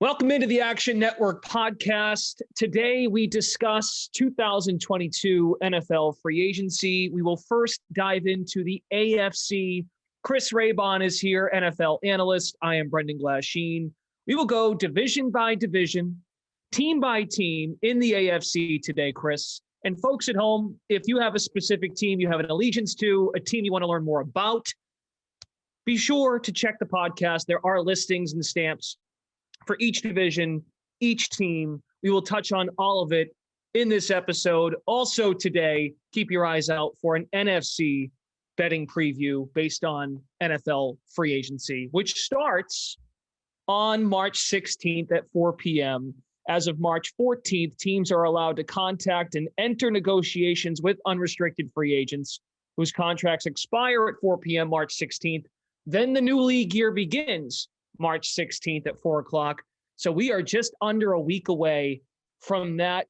Welcome into the Action Network podcast. Today we discuss 2022 NFL free agency. We will first dive into the AFC. Chris Raybon is here, NFL analyst. I am Brendan Glasheen. We will go division by division, team by team in the AFC today, Chris. And folks at home, if you have a specific team you have an allegiance to, a team you want to learn more about, be sure to check the podcast. There are listings and stamps for each division, each team. We will touch on all of it in this episode. Also today, keep your eyes out for an NFC betting preview based on NFL free agency, which starts on March 16th at 4 p.m. As of March 14th, teams are allowed to contact and enter negotiations with unrestricted free agents whose contracts expire at 4 p.m. March 16th. Then the new league year begins March 16th at 4 o'clock. So we are just under a week away from that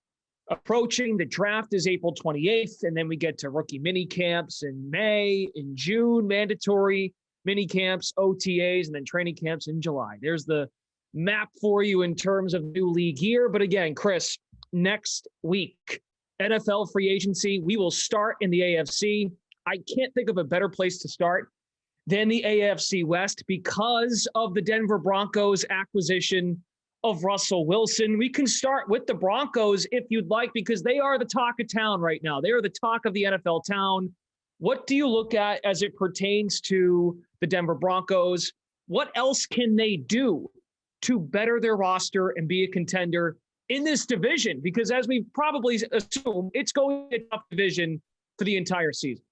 approaching. The draft is April 28th, and then we get to rookie mini camps in May, in June, mandatory mini camps, OTAs, and then training camps in July. There's the map for you in terms of new league year. But again, Chris, next week, NFL free agency, we will start in the AFC. I can't think of a better place to start than the AFC West because of the Denver Broncos acquisition of Russell Wilson. We can start with the Broncos if you'd like, because they are the talk of town right now. They are the talk of the NFL town. What do you look at as it pertains to the Denver Broncos? What else can they do to better their roster and be a contender in this division? Because as we probably assume, it's going to be a tough division for the entire season.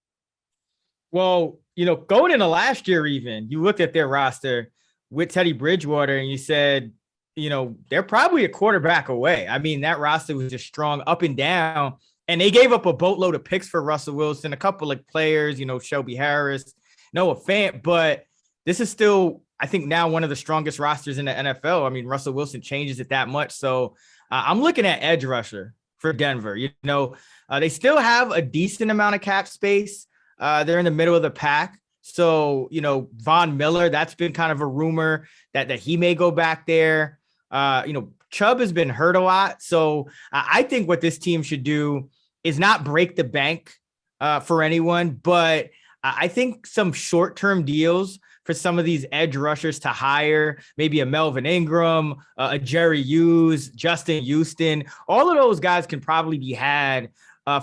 Well, going into last year, even you looked at their roster with Teddy Bridgewater and you said, they're probably a quarterback away. I mean, that roster was just strong up and down, and they gave up a boatload of picks for Russell Wilson, a couple of players, Shelby Harris, Noah Fant, but this is still, I think, now one of the strongest rosters in the NFL. I mean, Russell Wilson changes it that much. So I'm looking at edge rusher for Denver. They still have a decent amount of cap space. They're in the middle of the pack. So, Von Miller, that's been kind of a rumor that he may go back there. Chubb has been hurt a lot. So I think what this team should do is not break the bank for anyone, but I think some short-term deals for some of these edge rushers to hire, maybe a Melvin Ingram, a Jerry Hughes, Justin Houston, all of those guys can probably be had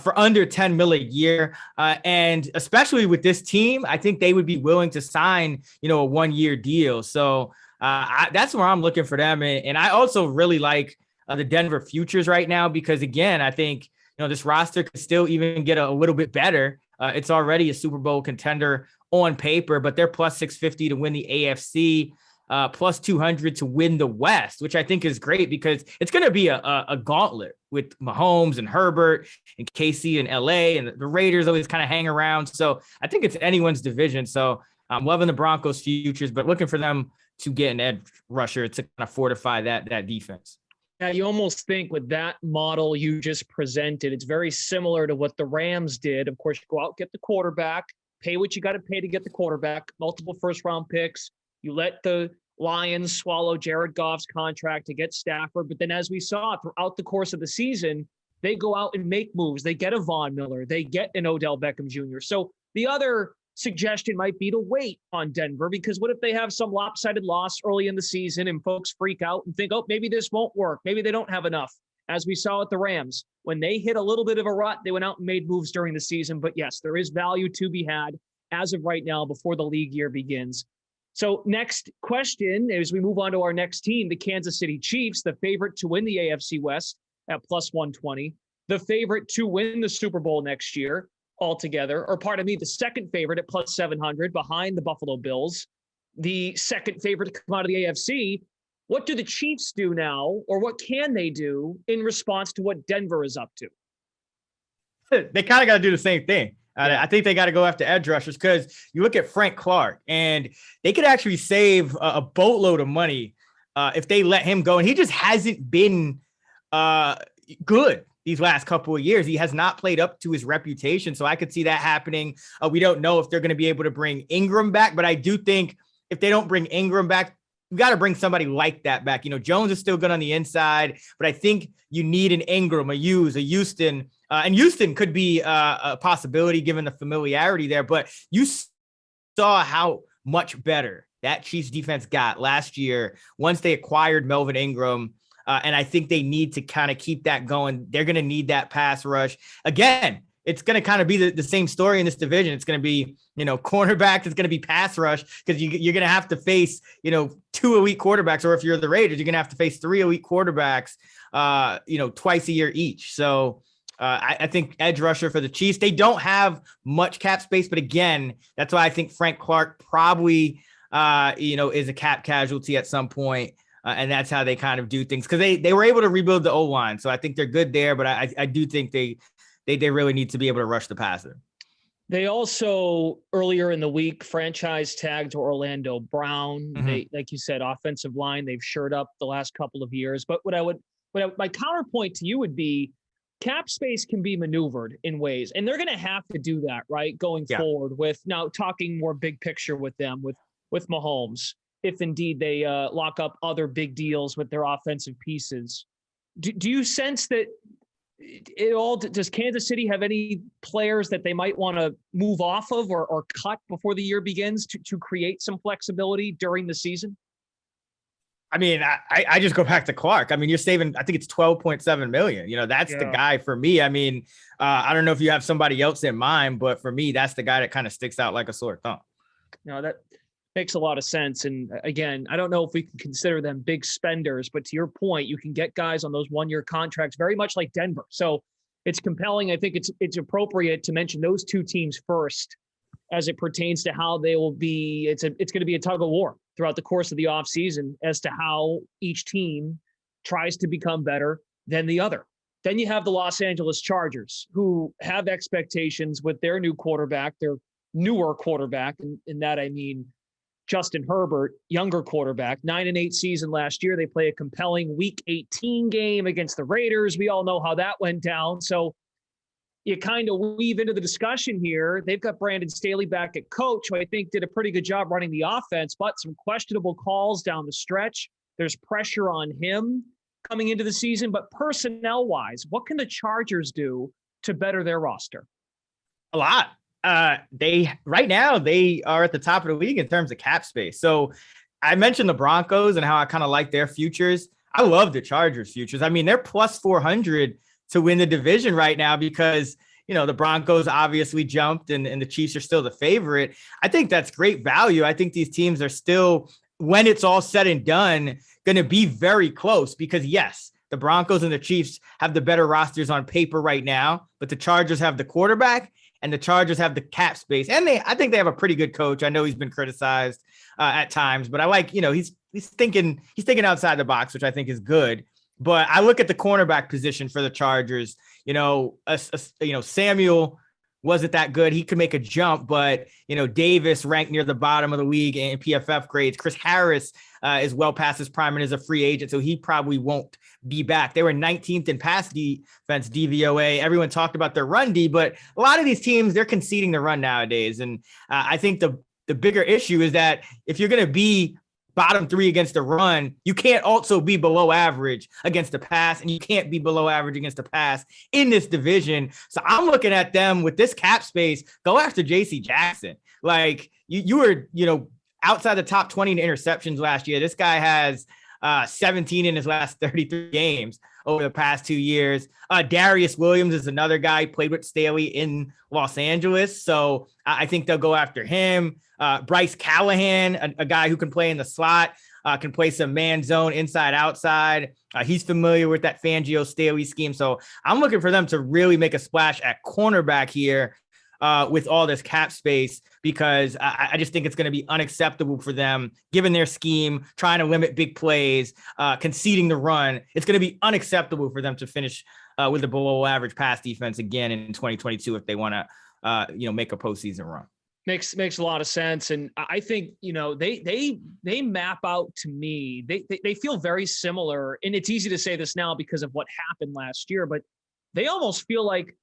for under $10 million a year. And especially with this team, I think they would be willing to sign, a one-year deal. So that's where I'm looking for them. And I also really like the Denver futures right now, because again, I think, this roster could still even get a little bit better. It's already a Super Bowl contender on paper, but they're plus 650 to win the AFC, plus 200 to win the West, which I think is great because it's going to be a gauntlet with Mahomes and Herbert and KC and LA, and the Raiders always kind of hang around. So I think it's anyone's division. So I'm loving the Broncos futures, but looking for them to get an edge rusher to kind of fortify that defense. Yeah, you almost think with that model you just presented, it's very similar to what the Rams did. Of course, you go out, get the quarterback, pay what you got to pay to get the quarterback, multiple first-round picks. You let the Lions swallow Jared Goff's contract to get Stafford. But then as we saw throughout the course of the season, they go out and make moves. They get a Von Miller. They get an Odell Beckham Jr. So the other suggestion might be to wait on Denver, because what if they have some lopsided loss early in the season and folks freak out and think, oh, maybe this won't work. Maybe they don't have enough. As we saw at the Rams, when they hit a little bit of a rut, they went out and made moves during the season. But yes, there is value to be had as of right now before the league year begins. So next question, as we move on to our next team, the Kansas City Chiefs, the favorite to win the AFC West at plus 120, the favorite to win the Super Bowl next year altogether, or pardon me, the second favorite at plus 700 behind the Buffalo Bills, the second favorite to come out of the AFC. What do the Chiefs do now, or what can they do in response to what Denver is up to? They kind of got to do the same thing. I think they got to go after edge rushers, because you look at Frank Clark and they could actually save a boatload of money if they let him go. And he just hasn't been good these last couple of years. He has not played up to his reputation. So I could see that happening. We don't know if they're going to be able to bring Ingram back, but I do think if they don't bring Ingram back, you got to bring somebody like that back. Jones is still good on the inside, but I think you need an Ingram, a Hughes, a Houston, and Houston could be a possibility given the familiarity there. But you saw how much better that Chiefs defense got last year once they acquired Melvin Ingram. And I think they need to kind of keep that going. They're going to need that pass rush. Again, it's going to kind of be the same story in this division. It's going to be, cornerback. It's going to be pass rush because you're going to have to face, 2 elite quarterbacks. Or if you're the Raiders, you're going to have to face 3 elite quarterbacks, twice a year each. So I think edge rusher for the Chiefs. They don't have much cap space. But again, that's why I think Frank Clark probably, is a cap casualty at some point. And that's how they kind of do things because they were able to rebuild the O-line. So I think they're good there, but I do think they really need to be able to rush the passer. They also earlier in the week franchise tagged Orlando Brown. Mm-hmm. They, like you said, offensive line, they've shored up the last couple of years. But my counterpoint to you would be cap space can be maneuvered in ways, and they're going to have to do that, right? Going forward with now talking more big picture with them, with Mahomes. If indeed they lock up other big deals with their offensive pieces. Do you sense that does Kansas City have any players that they might want to move off of or cut before the year begins to create some flexibility during the season? I mean, I just go back to Clark. I mean, you're saving, I think it's $12.7 million. That's the guy for me. I mean, I don't know if you have somebody else in mind, but for me, that's the guy that kind of sticks out like a sore thumb. That makes a lot of sense. And again, I don't know if we can consider them big spenders, but to your point, you can get guys on those 1-year contracts, very much like Denver. So it's compelling. I think it's appropriate to mention those two teams first as it pertains to how they will be. It's going to be a tug of war throughout the course of the offseason as to how each team tries to become better than the other. Then you have the Los Angeles Chargers, who have expectations with their new quarterback, their newer quarterback. And in that, I mean, Justin Herbert, younger quarterback, 9-8 season last year. They play a compelling Week 18 game against the Raiders. We all know how that went down. So you kind of weave into the discussion here. They've got Brandon Staley back at coach, who I think did a pretty good job running the offense, but some questionable calls down the stretch. There's pressure on him coming into the season. But personnel-wise, what can the Chargers do to better their roster? A lot. Right now they are at the top of the league in terms of cap space. So I mentioned the Broncos and how I kind of like their futures. I love the Chargers futures. I mean, they're plus 400 to win the division right now because, the Broncos obviously jumped and the Chiefs are still the favorite. I think that's great value. I think these teams are still, when it's all said and done, going to be very close because yes, the Broncos and the Chiefs have the better rosters on paper right now, but the Chargers have the quarterback and the Chargers have the cap space. And I think they have a pretty good coach. I know he's been criticized at times, but I like, he's thinking outside the box, which I think is good. But I look at the cornerback position for the Chargers. Samuel wasn't that good. He could make a jump, but Davis ranked near the bottom of the league in PFF grades. Chris Harris is well past his prime and is a free agent, so he probably won't be back. They were 19th in pass defense DVOA. Everyone talked about their run D, but a lot of these teams, they're conceding the run nowadays. And I think the bigger issue is that if you're going to be bottom 3 against the run, you can't also be below average against the pass, and you can't be below average against the pass in this division. So I'm looking at them with this cap space. Go after JC Jackson. Like you were, outside the top 20 in interceptions last year. This guy has 17 in his last 33 games over the past 2 years. Darius Williams is another guy who played with Staley in Los Angeles. So I think they'll go after him. Bryce Callahan, a guy who can play in the slot, can play some man zone inside, outside. He's familiar with that Fangio Staley scheme. So I'm looking for them to really make a splash at cornerback here with all this cap space, because I just think it's going to be unacceptable for them, given their scheme, trying to limit big plays, conceding the run. It's going to be unacceptable for them to finish with a below average pass defense again in 2022 if they want to, make a postseason run. Makes a lot of sense. And I think, they map out to me. They feel very similar, and it's easy to say this now because of what happened last year, but they almost feel like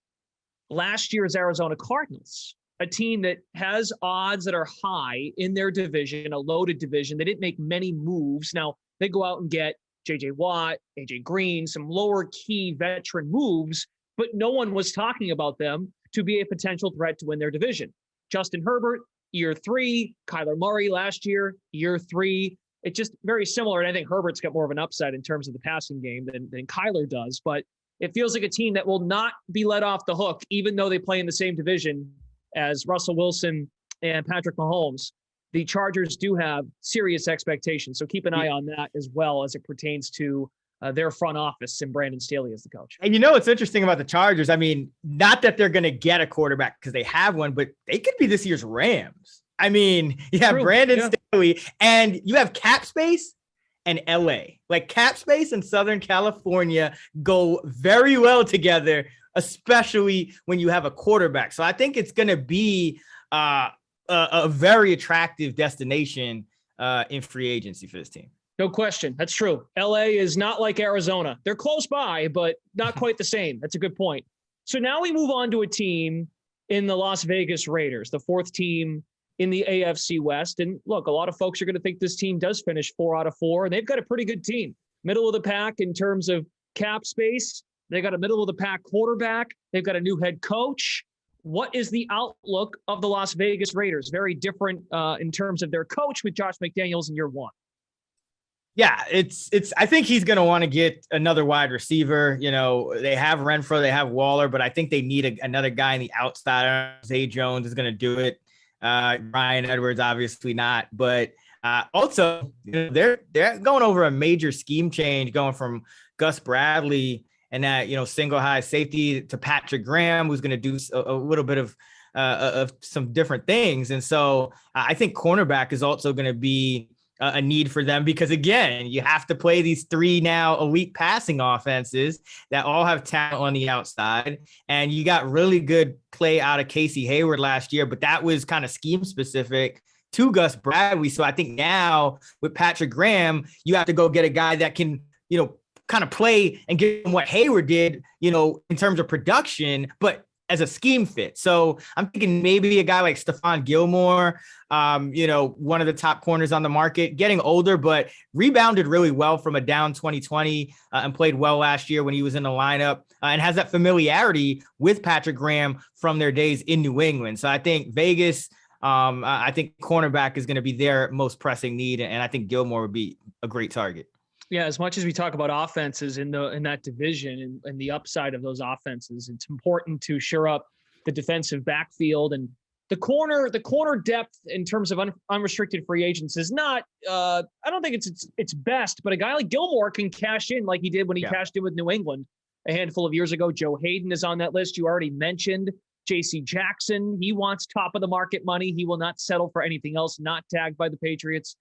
last year's Arizona Cardinals a team that has odds that are high in their division, a loaded division. They didn't make many moves. Now, they go out and get J.J. Watt, A.J. Green, some lower key veteran moves, but no one was talking about them to be a potential threat to win their division. Justin Herbert, year 3. Kyler Murray last year 3. It's just very similar. And I think Herbert's got more of an upside in terms of the passing game than Kyler does. But it feels like a team that will not be let off the hook, even though they play in the same division as Russell Wilson and Patrick Mahomes. The Chargers do have serious expectations. So keep an eye on that as well as it pertains to their front office and Brandon Staley as the coach. And you know what's interesting about the Chargers? I mean, not that they're going to get a quarterback because they have one, but they could be this year's Rams. I mean, you have Brandon Staley and you have cap space and LA. Like cap space and Southern California go very well together, especially when you have a quarterback. So I think it's going to be a very attractive destination in free agency for this team. No question. That's true. LA is not like Arizona. They're close by, but not quite the same. That's a good point. So now we move on to a team in the Las Vegas Raiders, the 4th team in the AFC West. And look, a lot of folks are going to think this team does finish 4 out of 4, and they've got a pretty good team. Middle of the pack in terms of cap space. They got a middle of the pack quarterback. They've got a new head coach. What is the outlook of the Las Vegas Raiders? Very different in terms of their coach with Josh McDaniels in year 1. Yeah, it's. I think he's going to want to get another wide receiver. You know, they have Renfro, they have Waller, but I think they need another guy on the outside. Zay Jones is going to do it. Ryan Edwards, obviously not, but also, you know, they're going over a major scheme change, going from Gus Bradley and that, you know, single high safety to Patrick Graham, who's going to do a little bit of some different things. And so I think cornerback is also going to be a need for them because, again, you have to play these 3 now elite passing offenses that all have talent on the outside. And you got really good play out of Casey Hayward last year, but that was kind of scheme specific to Gus Bradley. So I think now with Patrick Graham, you have to go get a guy that can, you know, kind of play and give him what Hayward did, you know, in terms of production, but as a scheme fit. So I'm thinking maybe a guy like Stephon Gilmore, you know, one of the top corners on the market, getting older, but rebounded really well from a down 2020 and played well last year when he was in the lineup and has that familiarity with Patrick Graham from their days in New England. So I think Vegas, I think cornerback is going to be their most pressing need. And I think Gilmore would be a great target. Yeah, as much as we talk about offenses in that division and the upside of those offenses, it's important to shore up the defensive backfield and the corner depth in terms of unrestricted free agents is not. I don't think it's best, but a guy like Gilmore can cash in like he did when he cashed in with New England a handful of years ago. Joe Hayden is on that list. You already mentioned J.C. Jackson. He wants top of the market money. He will not settle for anything else not tagged by the Patriots.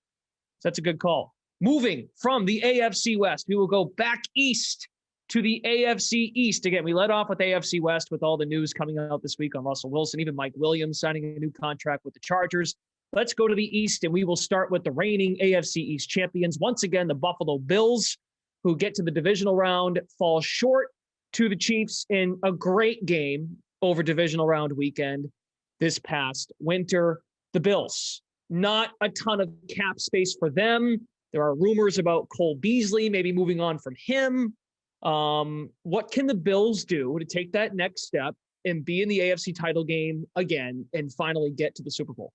So that's a good call. Moving from the AFC West, we will go back east to the AFC East. Again, we led off with AFC West with all the news coming out this week on Russell Wilson, even Mike Williams signing a new contract with the Chargers. Let's go to the East, and we will start with the reigning AFC East champions. Once again, the Buffalo Bills, who get to the divisional round, fall short to the Chiefs in a great game over divisional round weekend this past winter. The Bills, not a ton of cap space for them. There are rumors about Cole Beasley maybe moving on from him. What can the Bills do to take that next step and be in the AFC title game again and finally get to the Super Bowl?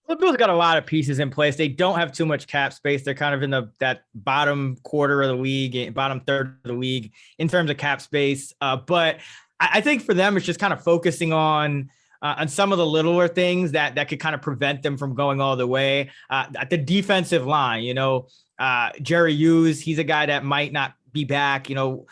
The Bills got a lot of pieces in place. They don't have too much cap space. They're kind of in that bottom quarter of the league, bottom third of the league in terms of cap space. But I think for them, it's just kind of focusing on some of the littler things that could kind of prevent them from going all the way. At the defensive line, you know, Jerry Hughes, he's a guy that might not be back. You know,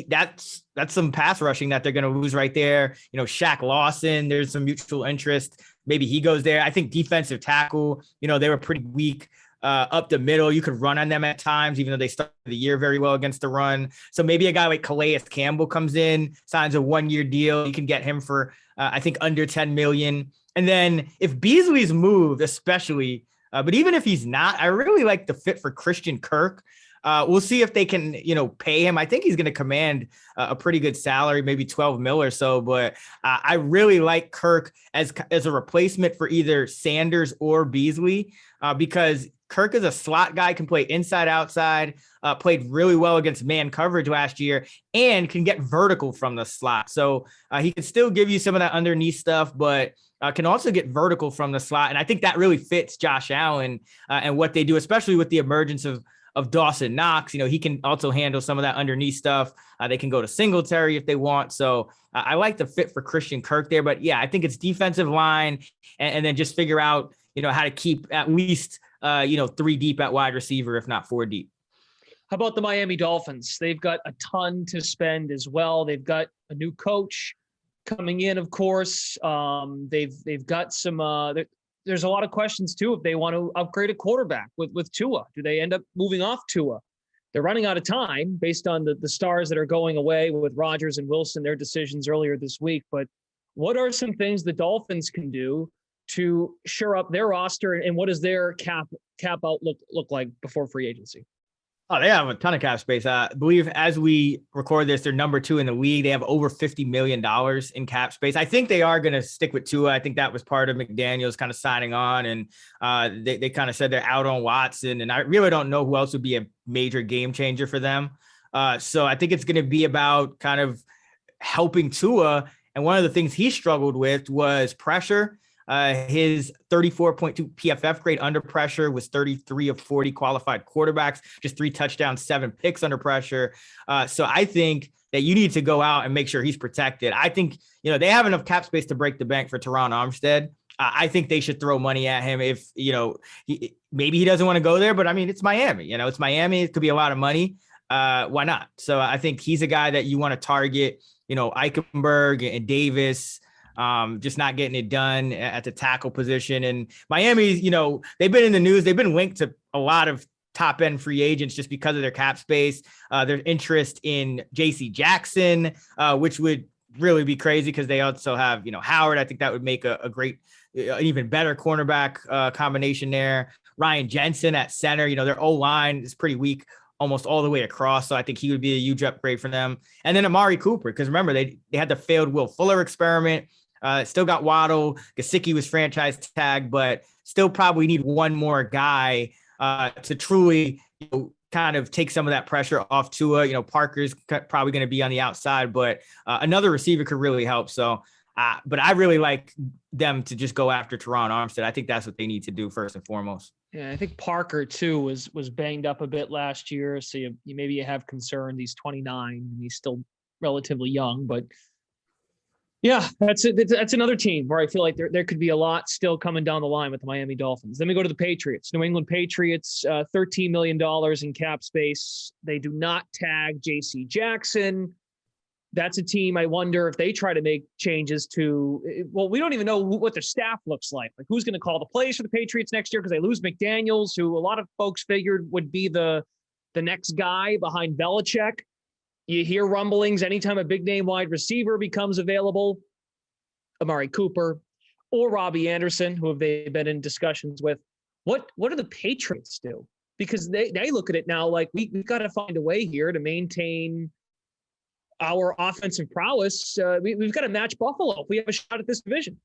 that's some pass rushing that they're going to lose right there. You know, Shaq Lawson, there's some mutual interest. Maybe he goes there. I think defensive tackle, you know, they were pretty weak up the middle. You could run on them at times, even though they started the year very well against the run. So maybe a guy like Calais Campbell comes in, signs a 1-year deal. You can get him for, I think, under $10 million. And then if Beasley's moved, especially, but even if he's not, I really like the fit for Christian Kirk. We'll see if they can, pay him. I think he's going to command a pretty good salary, maybe 12 mil or so. But I really like Kirk as a replacement for either Sanders or Beasley, because Kirk is a slot guy, can play inside, outside, played really well against man coverage last year, and can get vertical from the slot. So he can still give you some of that underneath stuff, but can also get vertical from the slot. And I think that really fits Josh Allen and what they do, especially with the emergence of Dawson Knox. He can also handle some of that underneath stuff. They can go to Singletary if they want. So I like the fit for Christian Kirk there. But yeah, I think it's defensive line and then just figure out, how to keep at least, 3 deep at wide receiver, if not 4 deep. How about the Miami Dolphins? They've got a ton to spend as well. They've got a new coach coming in, of course. They've got some there's a lot of questions too if they want to upgrade a quarterback with Tua. Do they end up moving off Tua? They're running out of time based on the stars that are going away with Rodgers and Wilson, their decisions earlier this week. But what are some things the Dolphins can do to shore up their roster, and what does their cap outlook look like before free agency? Oh, they have a ton of cap space. I believe as we record this, they're number 2 in the league. They have over $50 million in cap space. I think they are going to stick with Tua. I think that was part of McDaniels kind of signing on, and they kind of said they're out on Watson, and I really don't know who else would be a major game changer for them. So I think it's going to be about kind of helping Tua. And one of the things he struggled with was pressure. His 34.2 PFF grade under pressure was 33 of 40 qualified quarterbacks, just 3 touchdowns, 7 picks under pressure. So I think that you need to go out and make sure he's protected. I think, they have enough cap space to break the bank for Teron Armstead. I think they should throw money at him if, maybe he doesn't want to go there, but I mean, it's Miami, it's Miami. It could be a lot of money. Why not? So I think he's a guy that you want to target, Eichenberg and Davis, just not getting it done at the tackle position. And Miami's, they've been in the news. They've been linked to a lot of top end free agents just because of their cap space. Their interest in JC Jackson, which would really be crazy because they also have, Howard. I think that would make a great, an even better cornerback combination there. Ryan Jensen at center, their O-line is pretty weak almost all the way across. So I think he would be a huge upgrade for them. And then Amari Cooper, because remember, they had the failed Will Fuller experiment. Still got Waddle. Gesicki was franchise tagged, but still probably need one more guy to truly kind of take some of that pressure off Tua. Parker's probably going to be on the outside, but another receiver could really help. So, but I really like them to just go after Teron Armstead. I think that's what they need to do first and foremost. Yeah, I think Parker too was banged up a bit last year, so you maybe have concerns. He's 29 and he's still relatively young, but. Yeah, that's another team where I feel like there could be a lot still coming down the line with the Miami Dolphins. Then we go to the Patriots. New England Patriots, $13 million in cap space. They do not tag JC Jackson. That's a team I wonder if they try to make changes to. Well, we don't even know what their staff looks like. Like who's going to call the plays for the Patriots next year because they lose McDaniels, who a lot of folks figured would be the next guy behind Belichick. You hear rumblings anytime a big name wide receiver becomes available, Amari Cooper or Robbie Anderson, who have they been in discussions with. What do the Patriots do? Because they look at it now like we've got to find a way here to maintain our offensive prowess. We've got to match Buffalo if we have a shot at this division.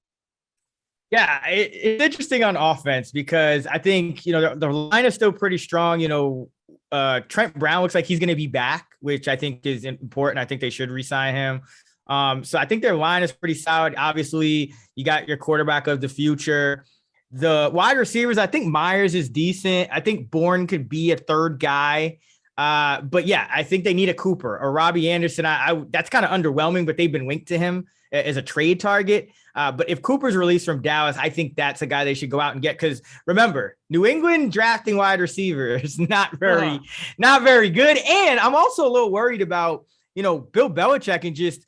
Yeah, it's interesting on offense because I think, the line is still pretty strong. Trent Brown looks like he's going to be back, which I think is important. I think they should re-sign him. So I think their line is pretty solid. Obviously, you got your quarterback of the future. The wide receivers, I think Myers is decent. I think Bourne could be a third guy. But yeah, I think they need a Cooper or Robbie Anderson. That's kind of underwhelming, but they've been linked to him as a trade target. But if Cooper's released from Dallas, I think that's a guy they should go out and get. Because remember, New England drafting wide receivers not very good. And I'm also a little worried about, Bill Belichick and just,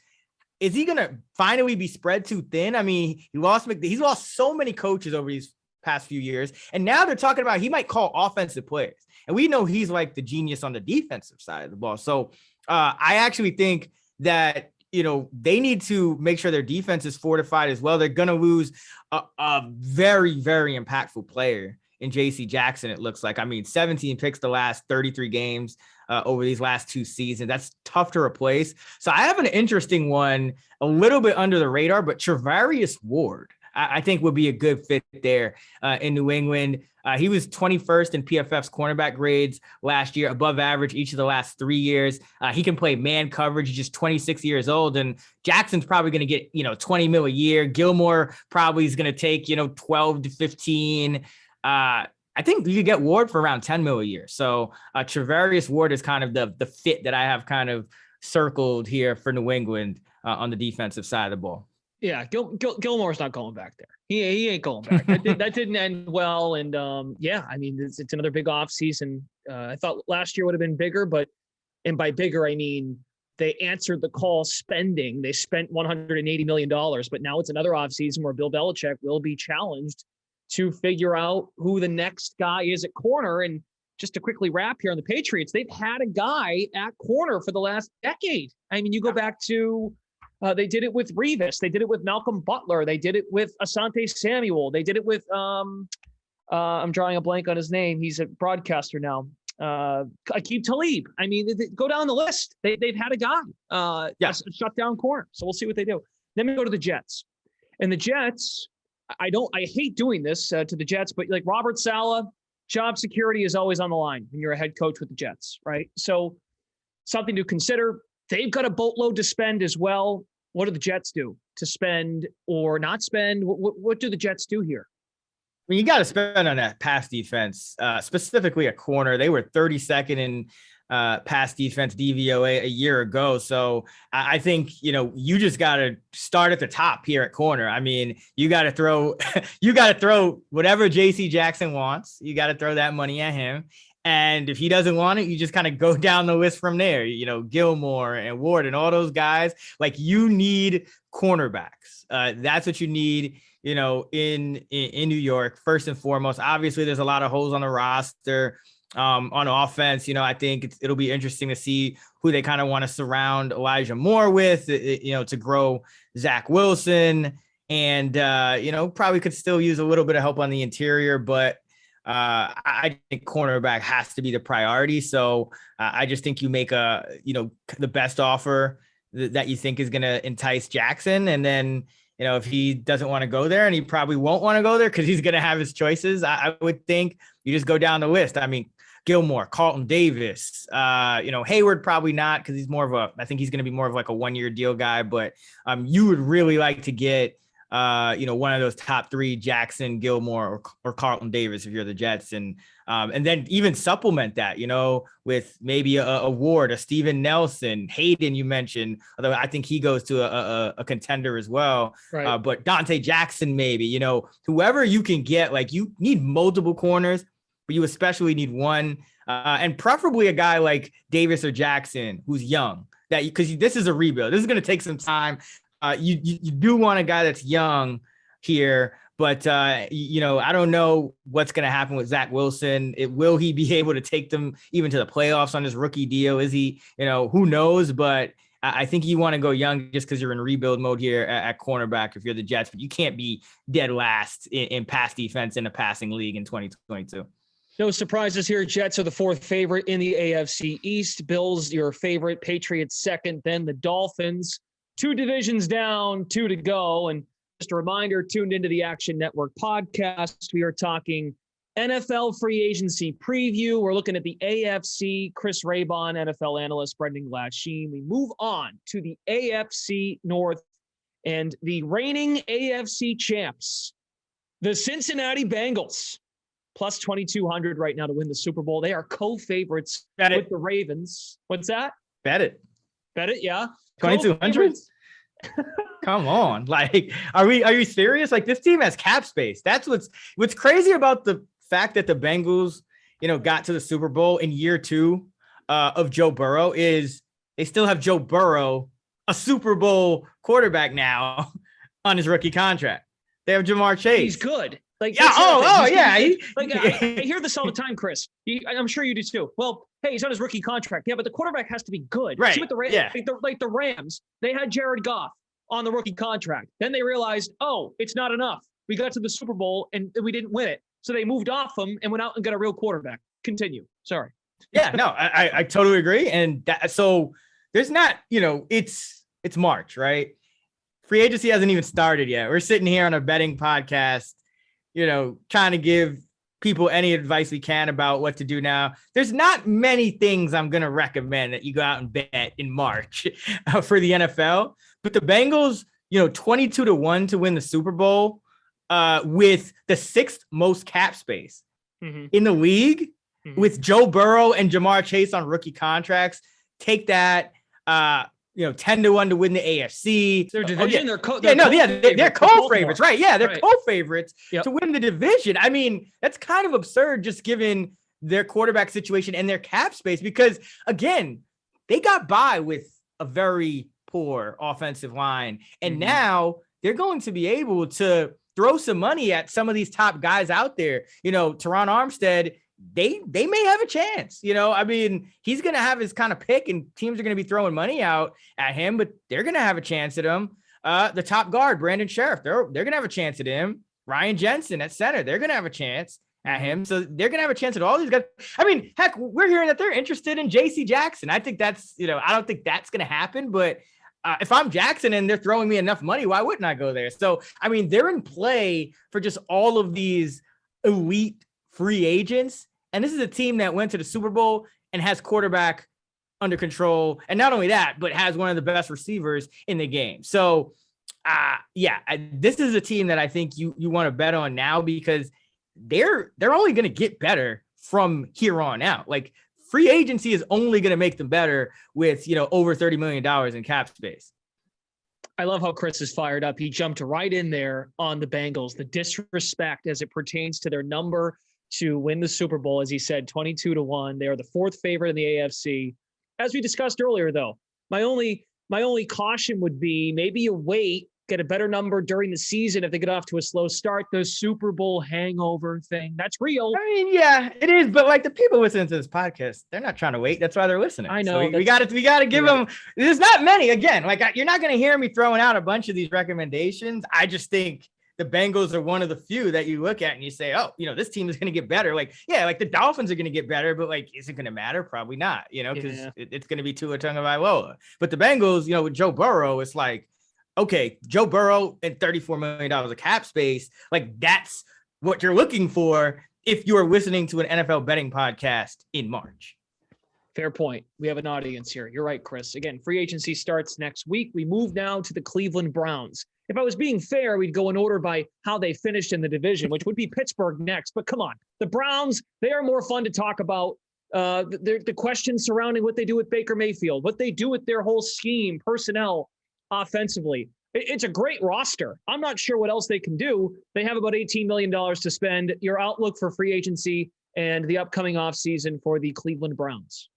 is he going to finally be spread too thin? I mean, he's lost so many coaches over these past few years. And now they're talking about he might call offensive plays. And we know he's like the genius on the defensive side of the ball. So I actually think that, they need to make sure their defense is fortified as well. They're going to lose a very, very impactful player in JC Jackson, it looks like. I mean, 17 picks the last 33 games over these last 2 seasons. That's tough to replace. So I have an interesting one, a little bit under the radar, but Travarius Ward, I think would be a good fit there in New England. He was 21st in PFF's cornerback grades last year, above average each of the last 3 years. He can play man coverage. He's just 26 years old, and Jackson's probably going to get, $20 million a year. Gilmore probably is going to take, 12 to 15. I think you could get Ward for around 10 million a year. So Travarius Ward is kind of the fit that I have kind of circled here for New England on the defensive side of the ball. Yeah, Gilmore's not going back there. He ain't going back. That didn't end well. And I mean, it's another big offseason. I thought last year would have been bigger, and by bigger, I mean, they answered the call spending. They spent $180 million, but now it's another offseason where Bill Belichick will be challenged to figure out who the next guy is at corner. And just to quickly wrap here on the Patriots, they've had a guy at corner for the last decade. I mean, you go back to they did it with Revis. They did it with Malcolm Butler. They did it with Asante Samuel. They did it with I'm drawing a blank on his name. He's a broadcaster now. Aqib Talib. I mean, go down the list. They've had a guy, a shutdown corner. So we'll see what they do. Then we go to the Jets. And the Jets, I hate doing this to the Jets, but like Robert Saleh, job security is always on the line when you're a head coach with the Jets, right? So something to consider. They've got a boatload to spend as well. What do the Jets do to spend or not spend? What do the Jets do here? I mean, you got to spend on that pass defense, specifically a corner. They were 32nd in pass defense DVOA a year ago. So I think, you just got to start at the top here at corner. I mean, you got to throw whatever JC Jackson wants. You got to throw that money at him. And if he doesn't want it, you just kind of go down the list from there, Gilmore and Ward and all those guys. Like, you need cornerbacks. That's what you need, in New York, first and foremost. Obviously, there's a lot of holes on the roster. On offense, I think it'll be interesting to see who they kind of want to surround Elijah Moore with, to grow Zach Wilson. And, probably could still use a little bit of help on the interior, but I think cornerback has to be the priority. So I just think you make the best offer that you think is going to entice Jackson. And then, if he doesn't want to go there, and he probably won't want to go there because he's going to have his choices, I would think you just go down the list. I mean, Gilmore, Carlton Davis, Hayward, probably not, because I think he's going to be more of like a 1-year deal guy, but you would really like to get, one of those top 3, Jackson, Gilmore, or Carlton Davis, if you're the Jets. And then even supplement that, with maybe a Ward, a Steven Nelson, Hayden, you mentioned, although I think he goes to a contender as well. Right. But Dante Jackson, maybe, whoever you can get. Like, you need multiple corners, but you especially need one, and preferably a guy like Davis or Jackson, who's young, because this is a rebuild. This is going to take some time. You do want a guy that's young here, but I don't know what's going to happen with Zach Wilson. Will he be able to take them even to the playoffs on his rookie deal? Is he, who knows? But I think you want to go young just because you're in rebuild mode here at cornerback if you're the Jets, but you can't be dead last in pass defense in a passing league in 2022. No surprises here. Jets are the 4th favorite in the AFC East. Bills, your favorite. Patriots second, then the Dolphins. 2 divisions down, 2 to go. And just a reminder, tuned into the Action Network podcast. We are talking NFL free agency preview. We're looking at the AFC. Chris Raybon, NFL analyst, Brendan Glasheen. We move on to the AFC North and the reigning AFC champs, the Cincinnati Bengals. Plus 2,200 right now to win the Super Bowl. They are co-favorites with the Ravens. What's that? Bet it, yeah. 2,200? Come on. Like, are you serious? Like, this team has cap space. That's what's crazy about the fact that the Bengals, got to the Super Bowl in year 2 of Joe Burrow is they still have Joe Burrow, a Super Bowl quarterback now, on his rookie contract. They have Jamar Chase. He's good. Like, yeah. I hear this all the time, Chris. I'm sure you do too. Well, hey, he's on his rookie contract. Yeah, but the quarterback has to be good. Right. See what the Rams, like the Rams, they had Jared Goff on the rookie contract. Then they realized, it's not enough. We got to the Super Bowl and we didn't win it. So they moved off him and went out and got a real quarterback. Continue. Sorry. Yeah, no, I totally agree. And so there's not, it's March, right? Free agency hasn't even started yet. We're sitting here on a betting podcast, trying to give people any advice we can about what to do now. There's not many things I'm going to recommend that you go out and bet in March for the NFL. But the Bengals, 22-1 to win the Super Bowl with the 6th most cap space in the league with Joe Burrow and Jamar Chase on rookie contracts. Take that. 10-1 to win the AFC. Their division, they're co-favorites, right? Yeah, they're co-favorites to win the division. I mean, that's kind of absurd just given their quarterback situation and their cap space because, again, they got by with a very poor offensive line. And now they're going to be able to throw some money at some of these top guys out there. Teron Armstead, they may have a chance. He's going to have his kind of pick and teams are going to be throwing money out at him, but they're going to have a chance at him. The top guard, Brandon Sheriff, they're going to have a chance at him. Ryan Jensen at center, they're going to have a chance at him. So they're going to have a chance at all these guys. I mean, heck, we're hearing that they're interested in JC Jackson. I think that's, I don't think that's going to happen, but if I'm Jackson and they're throwing me enough money, why wouldn't I go there? So, I mean, they're in play for just all of these elite free agents. And this is a team that went to the Super Bowl and has quarterback under control. And not only that, but has one of the best receivers in the game. So, this is a team that I think you want to bet on now because they're only going to get better from here on out. Like, free agency is only going to make them better with, over $30 million in cap space. I love how Chris is fired up. He jumped right in there on the Bengals, the disrespect as it pertains to their number to win the Super Bowl. As he said, 22-1. They are the 4th favorite in the AFC. As we discussed earlier, though, my only caution would be maybe you wait, get a better number during the season if they get off to a slow start. The Super Bowl hangover thing, that's real. I mean, yeah, it is. But like the people listening to this podcast, they're not trying to wait. That's why they're listening. I know. So we got to give them. There's not many. Again, like you're not going to hear me throwing out a bunch of these recommendations. I just think the Bengals are one of the few that you look at and you say, oh, this team is going to get better. Like, yeah, like the Dolphins are going to get better, but like, is it going to matter? Probably not, because it's going to be Tua Tagovailoa. But the Bengals, with Joe Burrow, it's like, okay, Joe Burrow and $34 million of cap space. Like that's what you're looking for if you are listening to an NFL betting podcast in March. Fair point. We have an audience here. You're right, Chris. Again, free agency starts next week. We move now to the Cleveland Browns. If I was being fair, we'd go in order by how they finished in the division, which would be Pittsburgh next. But come on, the Browns, they are more fun to talk about. The questions surrounding what they do with Baker Mayfield, what they do with their whole scheme, personnel, offensively. It's a great roster. I'm not sure what else they can do. They have about $18 million to spend. Your outlook for free agency and the upcoming offseason for the Cleveland Browns.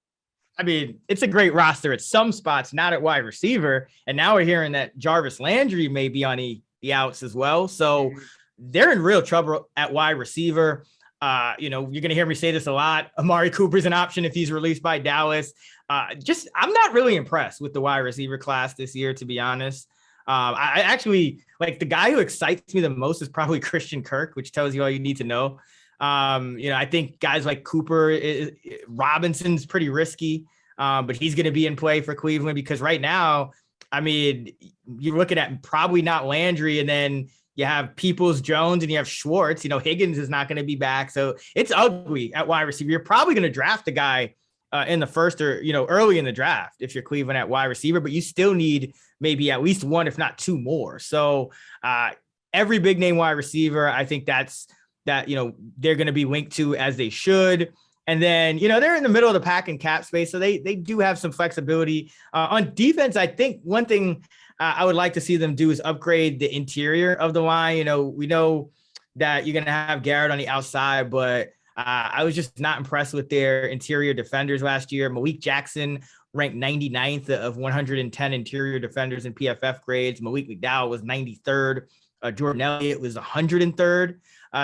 I mean, it's a great roster at some spots, not at wide receiver. And now we're hearing that Jarvis Landry may be on the outs as well. So they're in real trouble at wide receiver. You're going to hear me say this a lot. Amari Cooper's an option if he's released by Dallas. I'm not really impressed with the wide receiver class this year, to be honest. I actually like the guy who excites me the most is probably Christian Kirk, which tells you all you need to know. I think guys like Cooper, Robinson's pretty risky, but he's going to be in play for Cleveland because right now, I mean, you're looking at probably not Landry, and then you have Peoples-Jones and you have Schwartz. Higgins is not going to be back, so it's ugly at wide receiver. You're probably going to draft a guy in the first or early in the draft if you're Cleveland at wide receiver, but you still need maybe at least one, if not two more. So every big name wide receiver, I think they're going to be linked to as they should. And then, they're in the middle of the pack in cap space. So they do have some flexibility on defense. I think one thing I would like to see them do is upgrade the interior of the line. We know that you're going to have Garrett on the outside, but I was just not impressed with their interior defenders last year. Malik Jackson ranked 99th of 110 interior defenders in PFF grades. Malik McDowell was 93rd. Jordan Elliott was 103rd.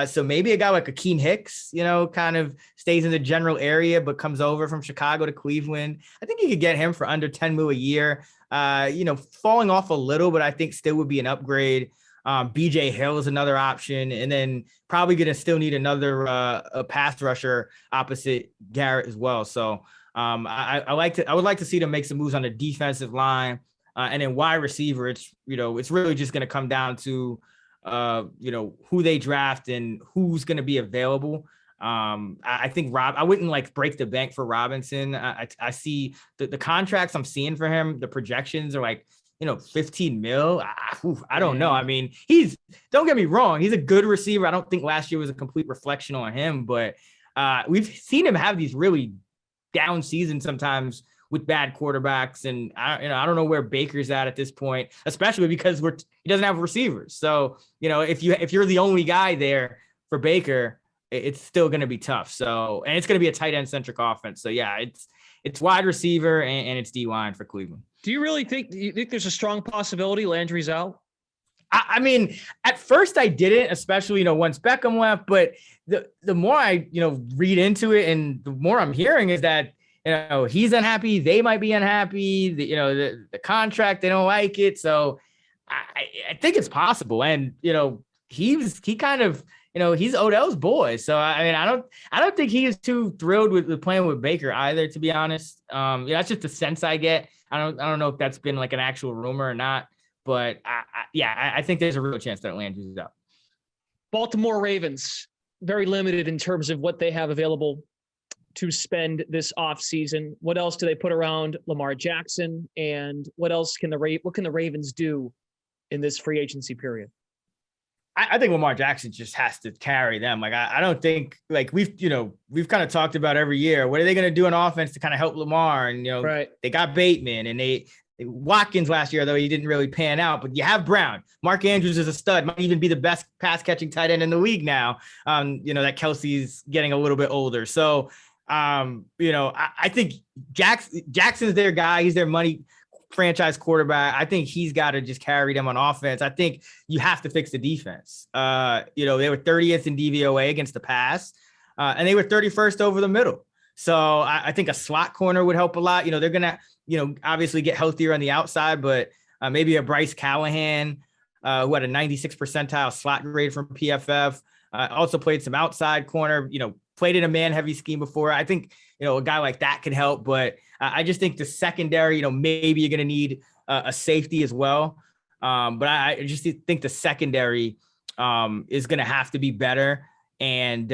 So maybe a guy like Akeem Hicks, kind of stays in the general area, but comes over from Chicago to Cleveland. I think you could get him for under $10 million a year. Falling off a little, but I think still would be an upgrade. BJ Hill is another option, and then probably going to still need another a pass rusher opposite Garrett as well. So I would like to see them make some moves on the defensive line, and then wide receiver. It's really just going to come down to who they draft and who's going to be available. I think I wouldn't like break the bank for Robinson. I see the contracts I'm seeing for him. The projections are like, 15 mil. I don't know. I mean, don't get me wrong. He's a good receiver. I don't think last year was a complete reflection on him, but we've seen him have these really down seasons sometimes with bad quarterbacks. And I don't know where Baker's at this point, especially because he doesn't have receivers. So, if you're the only guy there for Baker, it's still going to be tough. So, and it's going to be a tight end centric offense. So yeah, it's wide receiver and it's D-line for Cleveland. Do you think there's a strong possibility Landry's out? I mean, at first I didn't, especially, once Beckham left, but the more I, read into it and the more I'm hearing is that, he's unhappy. They might be unhappy. The contract, they don't like it. So I think it's possible. And, he kind of, he's Odell's boy. So, I mean, I don't think he is too thrilled with playing with Baker either, to be honest. That's just the sense I get. I don't know if that's been like an actual rumor or not, but I think there's a real chance that Landry's out. Baltimore Ravens, very limited in terms of what they have available to spend this offseason. What else do they put around Lamar Jackson? And what can the Ravens do in this free agency period? I think Lamar Jackson just has to carry them. Like, I don't think, like, we've kind of talked about every year, what are they going to do on offense to kind of help Lamar? And, right. They got Bateman and Watkins last year, though he didn't really pan out, but you have Brown. Mark Andrews is a stud, might even be the best pass catching tight end in the league now. That Kelsey's getting a little bit older. So, I think Jackson's their guy. He's their money franchise quarterback. I think he's got to just carry them on offense. I think you have to fix the defense. They were 30th in DVOA against the pass, and they were 31st over the middle. So I think a slot corner would help a lot. They're going to, obviously get healthier on the outside, but maybe a Bryce Callahan, who had a 96th percentile slot grade from PFF, also played some outside corner, played in a man-heavy scheme before. I think, a guy like that could help, but I just think the secondary, maybe you're going to need a safety as well. But I just think the secondary is going to have to be better. And,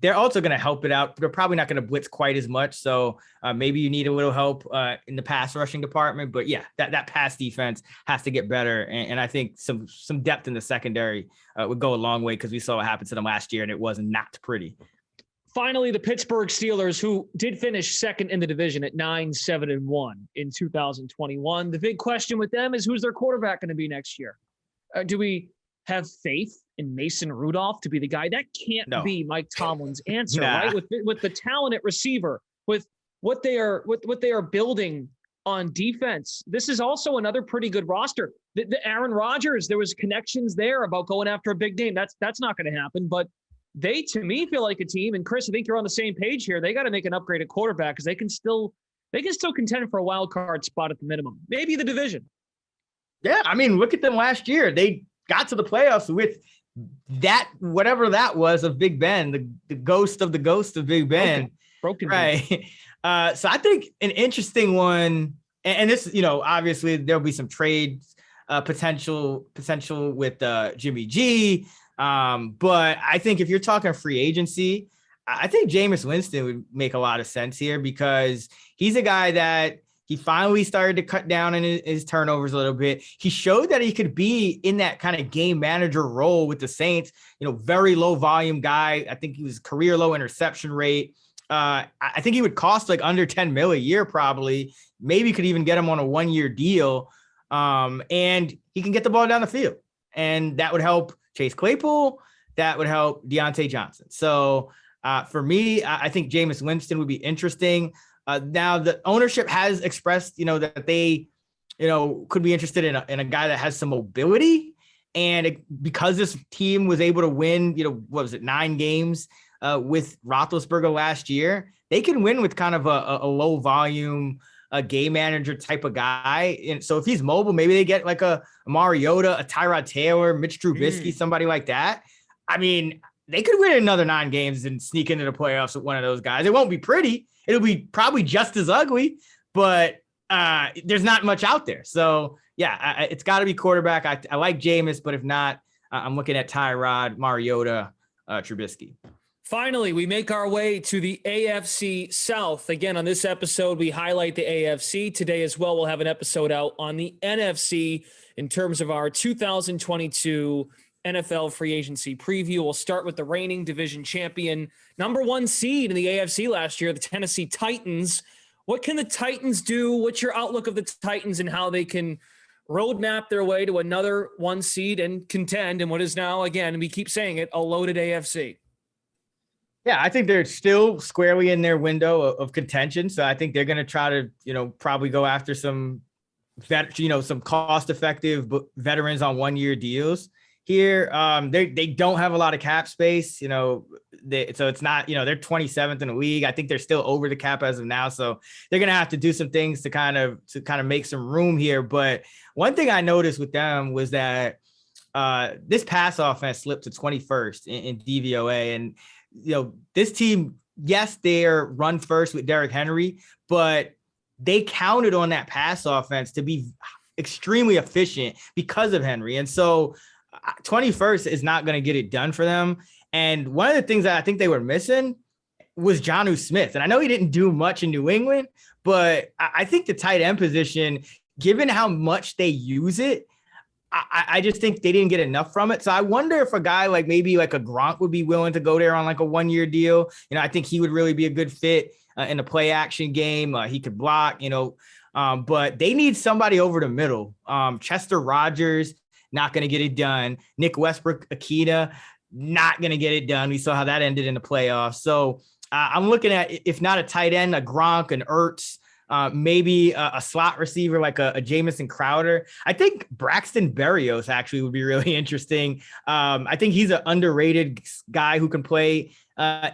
they're also going to help it out. They're probably not going to blitz quite as much. So maybe you need a little help in the pass rushing department. But yeah, that pass defense has to get better. And I think some depth in the secondary would go a long way, because we saw what happened to them last year and it was not pretty. Finally, the Pittsburgh Steelers, who did finish second in the division at 9-7-1 in 2021. The big question with them is, who's their quarterback going to be next year? Do we have faith in Mason Rudolph to be the guy? That can't be Mike Tomlin's answer, right? With the talent at receiver, with what they are building on defense. This is also another pretty good roster. The Aaron Rodgers, there was connections there about going after a big name. That's not going to happen, but they, to me, feel like a team. And Chris, I think you're on the same page here. They got to make an upgrade at quarterback, because they can still contend for a wild card spot at the minimum, maybe the division. Yeah, I mean, look at them last year. They got to the playoffs with that, whatever that was, of Big Ben, the ghost of Big Ben. Broken right. So I think an interesting one, and this, obviously there'll be some trade potential with Jimmy G. But I think if you're talking free agency, I think Jameis Winston would make a lot of sense here, because he's a guy that he finally started to cut down on his turnovers a little bit. He showed that he could be in that kind of game manager role with the Saints, very low volume guy. I think he was career low interception rate. I think he would cost like under 10 mil a year, probably. Maybe could even get him on a 1-year deal. And he can get the ball down the field, and that would help Chase Claypool. That would help Deontay Johnson. So for me, I think Jameis Winston would be interesting. Now the ownership has expressed, that they, could be interested in a guy that has some mobility. And because this team was able to win, 9 games with Roethlisberger last year, they can win with kind of a low volume, a game manager type of guy. And so if he's mobile, maybe they get like a Mariota, a Tyrod Taylor, Mitch Trubisky, somebody like that. I mean, they could win another 9 games and sneak into the playoffs with one of those guys. It won't be pretty. It'll be probably just as ugly, but there's not much out there. So yeah, it's got to be quarterback. I like Jameis, but if not, I'm looking at Tyrod, Mariota, Trubisky. Finally, we make our way to the AFC South. Again, on this episode, we highlight the AFC. Today as well, we'll have an episode out on the NFC in terms of our 2022 NFL free agency preview. We'll start with the reigning division champion, number 1 seed in the AFC last year, the Tennessee Titans. What can the Titans do? What's your outlook of the Titans and how they can roadmap their way to another 1 seed and contend in what is now, again, we keep saying it, a loaded AFC? Yeah, I think they're still squarely in their window of contention. So I think they're going to try to, probably go after some cost-effective veterans on 1-year deals here. They don't have a lot of cap space, so it's not, they're 27th in the league. I think they're still over the cap as of now. So they're going to have to do some things to kind of make some room here. But one thing I noticed with them was that this pass offense slipped to 21st in DVOA. And, this team, yes, they're run first with Derrick Henry, but they counted on that pass offense to be extremely efficient because of Henry. And so 21st is not going to get it done for them. And one of the things that I think they were missing was Jonnu Smith. And I know he didn't do much in New England, but I think the tight end position, given how much they use it, I just think they didn't get enough from it. So I wonder if a guy like maybe like a Gronk would be willing to go there on like a 1-year deal. I think he would really be a good fit in the play action game. He could block, but they need somebody over the middle. Chester Rogers, not going to get it done. Nick Westbrook-Akina, not going to get it done. We saw how that ended in the playoffs. So I'm looking at, if not a tight end, a Gronk, an Ertz, maybe a slot receiver like a Jamison Crowder. I think Braxton Berrios actually would be really interesting. I think he's an underrated guy who can play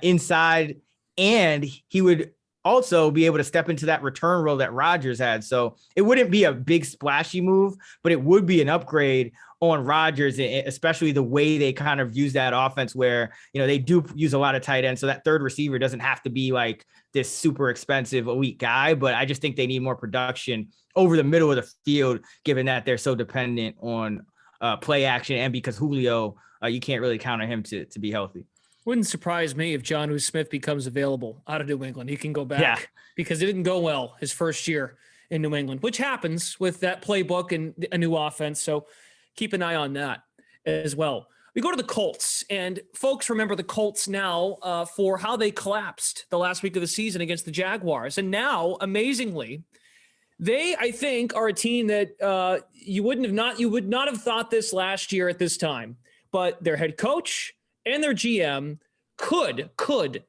inside, and he would also be able to step into that return role that Rodgers had. So it wouldn't be a big splashy move, but it would be an upgrade on Rodgers, especially the way they kind of use that offense where, they do use a lot of tight ends. So that third receiver doesn't have to be like this super expensive elite guy, but I just think they need more production over the middle of the field, given that they're so dependent on play action. And because Julio, you can't really count on him to be healthy. Wouldn't surprise me if Jonnu Smith becomes available out of New England. He can go back because it didn't go well his first year in New England, which happens with that playbook and a new offense. So keep an eye on that as well. We go to the Colts, and folks remember the Colts now for how they collapsed the last week of the season against the Jaguars. And now, amazingly, they, I think, are a team that you would not have thought this last year at this time, but their head coach and their GM could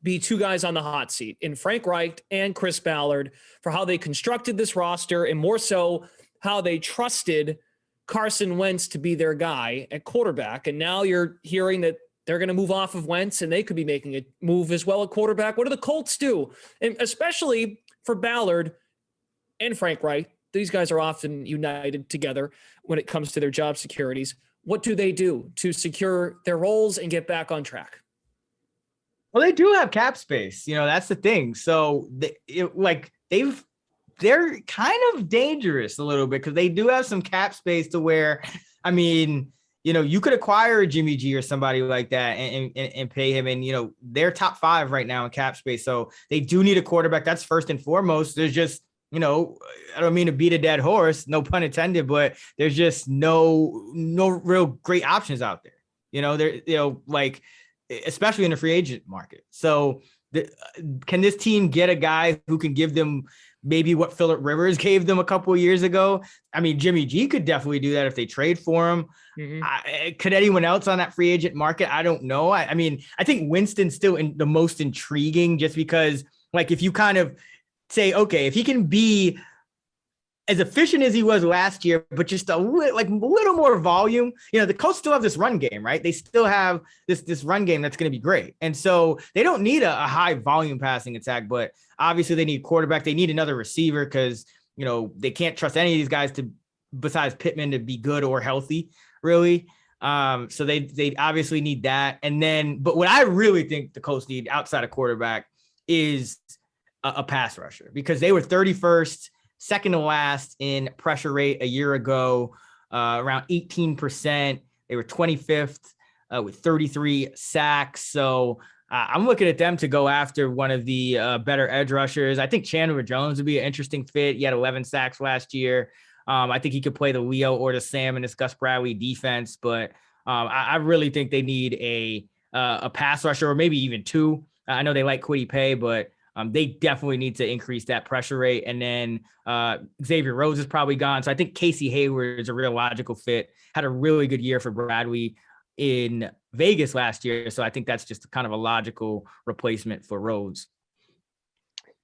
be 2 guys on the hot seat in Frank Reich and Chris Ballard for how they constructed this roster, and more so how they trusted Carson Wentz to be their guy at quarterback. And now you're hearing that they're going to move off of Wentz and they could be making a move as well at quarterback. What do the Colts do? And especially for Ballard and Frank Reich, these guys are often united together when it comes to their job securities. What do they do to secure their roles and get back on track? Well, they do have cap space. That's the thing. So they're kind of dangerous a little bit because they do have some cap space to where, you could acquire a Jimmy G or somebody like that and pay him. And, they're top 5 right now in cap space. So they do need a quarterback. That's first and foremost. There's just, I don't mean to beat a dead horse, no pun intended, but there's just no real great options out there. Especially in the free agent market. So can this team get a guy who can give them maybe what Phillip Rivers gave them a couple of years ago? Jimmy G could definitely do that if they trade for him. Mm-hmm. Could anyone else on that free agent market? I don't know. I think Winston's still the most intriguing just because, if you kind of say, okay, if he can be as efficient as he was last year, but just a little more volume. The Colts still have this run game, right? They still have this run game that's going to be great. And so they don't need a high volume passing attack, but obviously they need quarterback. They need another receiver because, they can't trust any of these guys besides Pittman to be good or healthy, really. So they obviously need that. And then, but what I really think the Colts need outside of quarterback is a pass rusher, because they were 31st, second to last in pressure rate a year ago, around 18%. They were 25th with 33 sacks. So I'm looking at them to go after one of the better edge rushers. I think Chandler Jones would be an interesting fit. He had 11 sacks last year. I think he could play the Leo or the Sam in this Gus Bradley defense, but I really think they need a pass rusher, or maybe even two. I know they like Kwity Paye, but they definitely need to increase that pressure rate. And then Xavier Rhodes is probably gone. So I think Casey Hayward is a real logical fit. Had a really good year for Bradley in Vegas last year. So I think that's just kind of a logical replacement for Rhodes.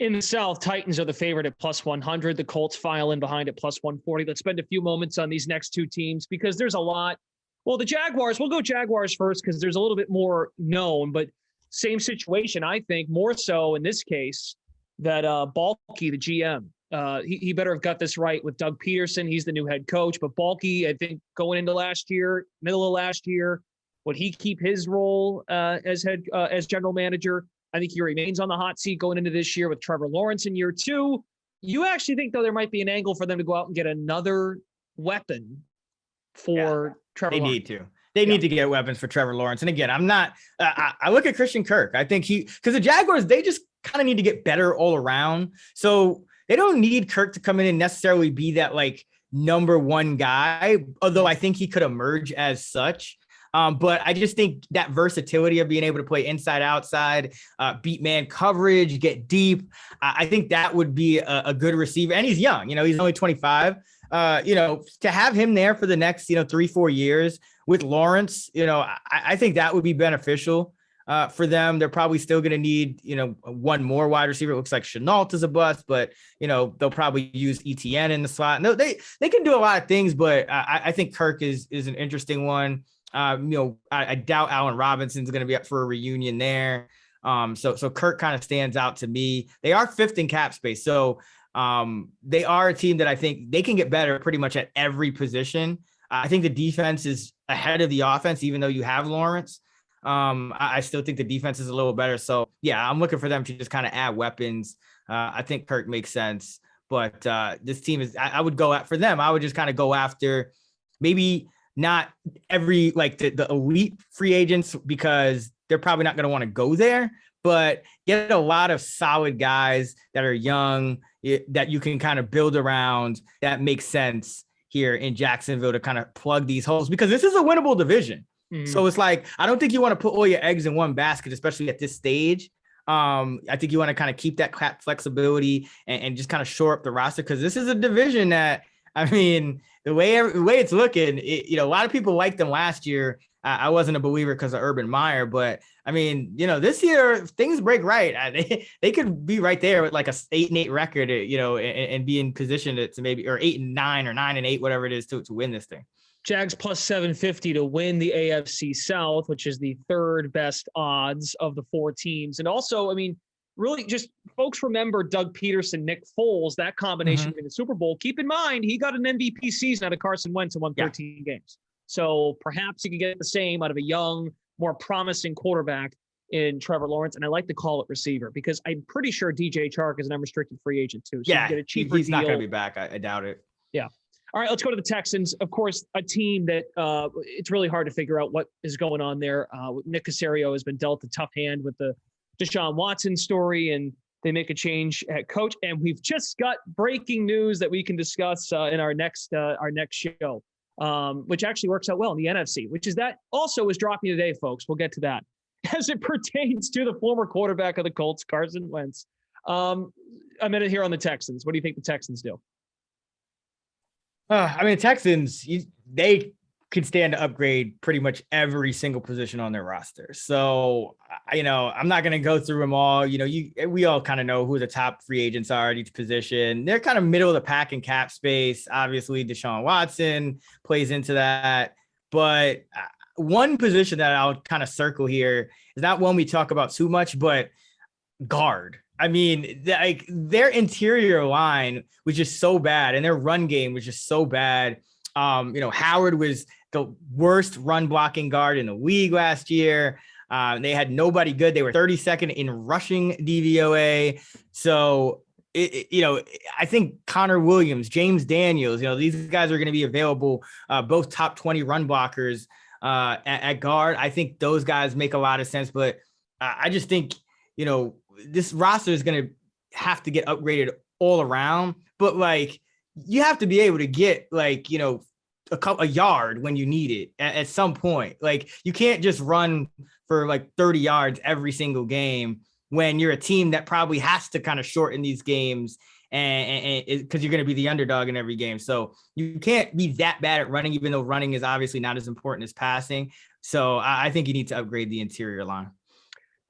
In the South, Titans are the favorite at plus 100. The Colts file in behind at plus 140. Let's spend a few moments on these next two teams because there's a lot. Well, the Jaguars, we'll go Jaguars first because there's a little bit more known, but same situation, I think, more so in this case that Balky, the GM, he better have got this right with Doug Peterson. He's the new head coach, but Balky, I think going into last year, middle of last year, would he keep his role as general manager? I think he remains on the hot seat going into this year with Trevor Lawrence in year two. You actually think, though, there might be an angle for them to go out and get another weapon for Trevor Lawrence? They need to get weapons for Trevor Lawrence. And again, I'm not, I look at Christian Kirk. I think because the Jaguars, they just kind of need to get better all around. So they don't need Kirk to come in and necessarily be that number one guy, although I think he could emerge as such. But I just think that versatility of being able to play inside, outside, beat man coverage, get deep. I think that would be a good receiver. And he's young, he's only 25. To have him there for the next, 3-4 years with Lawrence, I think that would be beneficial for them. They're probably still going to need, one more wide receiver. It looks like Chenault is a bust, but, they'll probably use ETN in the slot. No, they can do a lot of things, but I think Kirk is an interesting one. I doubt Allen Robinson's going to be up for a reunion there. So Kirk kind of stands out to me. They are 5th in cap space. So they are a team that I think they can get better pretty much at every position. I think the defense is ahead of the offense, even though you have Lawrence. I still think the defense is a little better. So yeah, I'm looking for them to just kind of add weapons. I think Kirk makes sense, but this team is, I would go for them. I would just kind of go after maybe not every, the elite free agents, because they're probably not going to want to go there, but get a lot of solid guys that are young that you can kind of build around that makes sense here in Jacksonville to kind of plug these holes, because this is a winnable division. Mm-hmm. So it's I don't think you want to put all your eggs in one basket, especially at this stage. I think you want to kind of keep that cap flexibility and just kind of shore up the roster, because this is a division that, the way it's looking, a lot of people liked them last year. I wasn't a believer because of Urban Meyer, but this year if things break right. They could be right there with a 8-8 record, and be in position to maybe, or 8-9 or 9-8, whatever it is to win this thing. Jags plus 750 to win the AFC South, which is the third best odds of the four teams. And also, really just folks remember Doug Peterson, Nick Foles, that combination in the Super Bowl. Keep in mind, he got an MVP season out of Carson Wentz and won 13 games. So perhaps you could get the same out of a young, more promising quarterback in Trevor Lawrence. And I like to call it receiver because I'm pretty sure DJ Chark is an unrestricted free agent too. So you get a cheaper he's deal. Not going to be back. I doubt it. Yeah. All right, let's go to the Texans. Of course, a team that it's really hard to figure out what is going on there. Nick Caserio has been dealt a tough hand with the Deshaun Watson story, and they make a change at coach. And we've just got breaking news that we can discuss in our next show, which actually works out well in the NFC, which is that also is dropping today, folks. We'll get to that. As it pertains to the former quarterback of the Colts, Carson Wentz. A minute here on the Texans. What do you think the Texans do? Texans, they could stand to upgrade pretty much every single position on their roster. So, I'm not going to go through them all. We all kind of know who the top free agents are at each position. They're kind of middle of the pack in cap space. Obviously, Deshaun Watson plays into that. But one position that I'll kind of circle here is not one we talk about too much, but guard. I mean, their interior line was just so bad, and their run game was just so bad. Howard was the worst run blocking guard in the league last year. They had nobody good. They were 32nd in rushing DVOA. So, I think Connor Williams, James Daniels, these guys are going to be available, both top 20 run blockers at guard. I think those guys make a lot of sense, but I just think, this roster is going to have to get upgraded all around, but you have to be able to get a yard when you need it at some point. You can't just run for 30 yards every single game when you're a team that probably has to kind of shorten these games and because you're going to be the underdog in every game. So you can't be that bad at running, even though running is obviously not as important as passing. So I think you need to upgrade the interior line.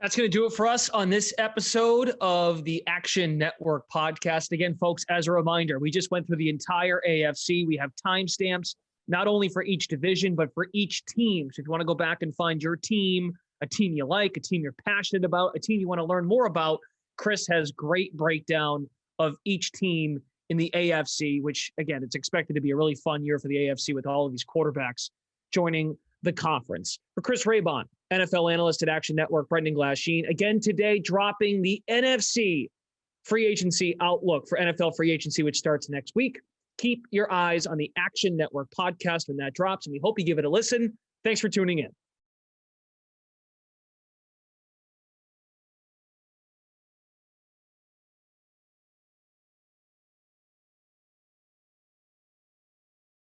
That's going to do it for us on this episode of the Action Network podcast. Again, folks, as a reminder, we just went through the entire AFC. We have timestamps, not only for each division, but for each team. So if you want to go back and find your team, a team you like, a team you're passionate about, a team you want to learn more about, Chris has great breakdown of each team in the AFC, which, again, it's expected to be a really fun year for the AFC with all of these quarterbacks joining the conference. For Chris Raybon, NFL analyst at Action Network, Brendan Glasheen, again today dropping the NFC free agency outlook for NFL free agency, which starts next week. Keep your eyes on the Action Network podcast when that drops, and we hope you give it a listen. Thanks for tuning in.